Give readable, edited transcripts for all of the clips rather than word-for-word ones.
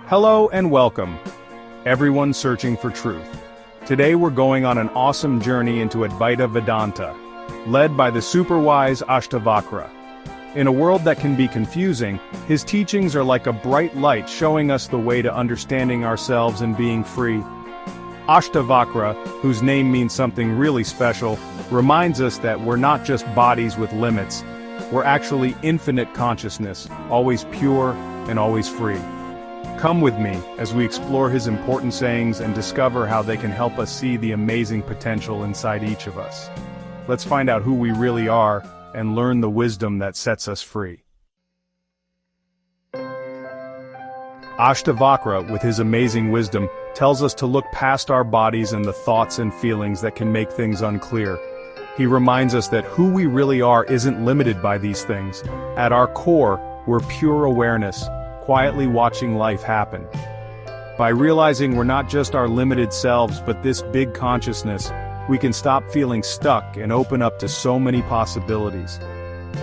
Hello and welcome, everyone searching for truth. Today we're going on an awesome journey into Advaita Vedanta, led by the super-wise Ashtavakra. In a world that can be confusing, his teachings are like a bright light showing us the way to understanding ourselves and being free. Ashtavakra, whose name means something really special, reminds us that we're not just bodies with limits, we're actually infinite consciousness, always pure and always free. Come with me as we explore his important sayings and discover how they can help us see the amazing potential inside each of us. Let's find out who we really are and learn the wisdom that sets us free. Ashtavakra, with his amazing wisdom, tells us to look past our bodies and the thoughts and feelings that can make things unclear. He reminds us that who we really are isn't limited by these things. At our core, we're pure awareness, quietly watching life happen. By realizing we're not just our limited selves but this big consciousness, we can stop feeling stuck and open up to so many possibilities.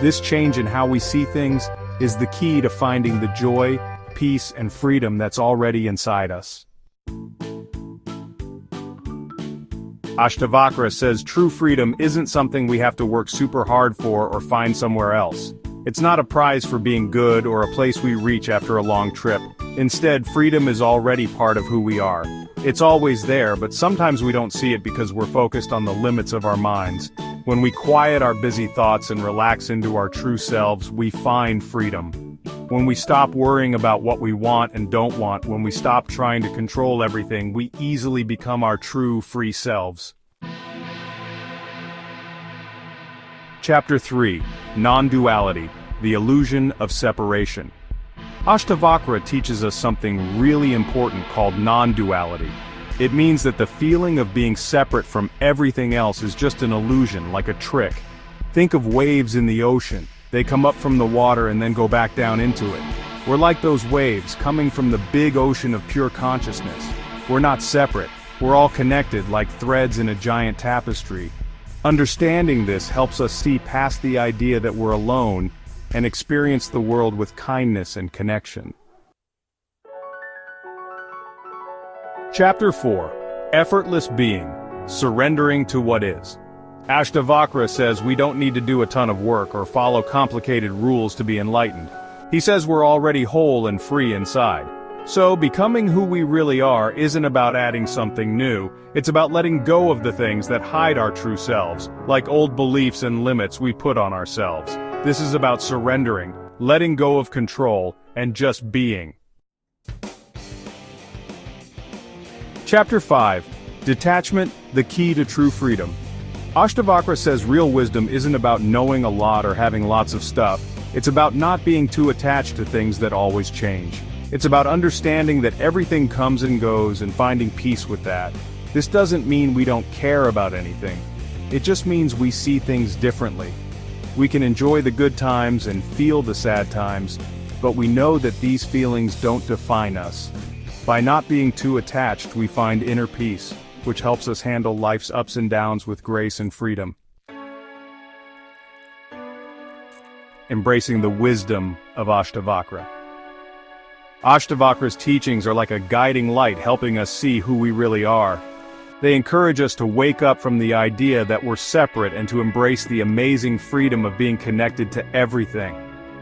This change in how we see things is the key to finding the joy, peace, and freedom that's already inside us. Ashtavakra says true freedom isn't something we have to work super hard for or find somewhere else. It's not a prize for being good or a place we reach after a long trip. Instead, freedom is already part of who we are. It's always there, but sometimes we don't see it because we're focused on the limits of our minds. When we quiet our busy thoughts and relax into our true selves, we find freedom. When we stop worrying about what we want and don't want, when we stop trying to control everything, we easily become our true, free selves. Chapter 3. Non-duality, the illusion of separation. Ashtavakra teaches us something really important called non-duality. It means that the feeling of being separate from everything else is just an illusion, like a trick. Think of waves in the ocean. They come up from the water and then go back down into it. We're like those waves coming from the big ocean of pure consciousness. We're not separate. We're all connected like threads in a giant tapestry. Understanding this helps us see past the idea that we're alone and experience the world with kindness and connection. Chapter 4. Effortless Being, Surrendering to What Is. Ashtavakra says we don't need to do a ton of work or follow complicated rules to be enlightened. He says we're already whole and free inside. So, becoming who we really are isn't about adding something new, it's about letting go of the things that hide our true selves, like old beliefs and limits we put on ourselves. This is about surrendering, letting go of control, and just being. Chapter 5. Detachment, the Key to True Freedom. Ashtavakra says real wisdom isn't about knowing a lot or having lots of stuff, it's about not being too attached to things that always change. It's about understanding that everything comes and goes and finding peace with that. This doesn't mean we don't care about anything. It just means we see things differently. We can enjoy the good times and feel the sad times, but we know that these feelings don't define us. By not being too attached, we find inner peace, which helps us handle life's ups and downs with grace and freedom. Embracing the wisdom of Ashtavakra. Ashtavakra's teachings are like a guiding light helping us see who we really are. They encourage us to wake up from the idea that we're separate and to embrace the amazing freedom of being connected to everything.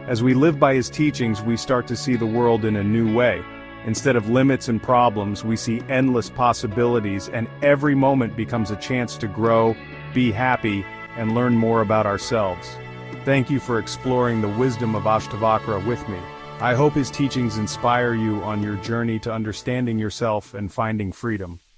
As we live by his teachings, we start to see the world in a new way. Instead of limits and problems, we see endless possibilities, and every moment becomes a chance to grow, be happy, and learn more about ourselves. Thank you for exploring the wisdom of Ashtavakra with me. I hope his teachings inspire you on your journey to understanding yourself and finding freedom.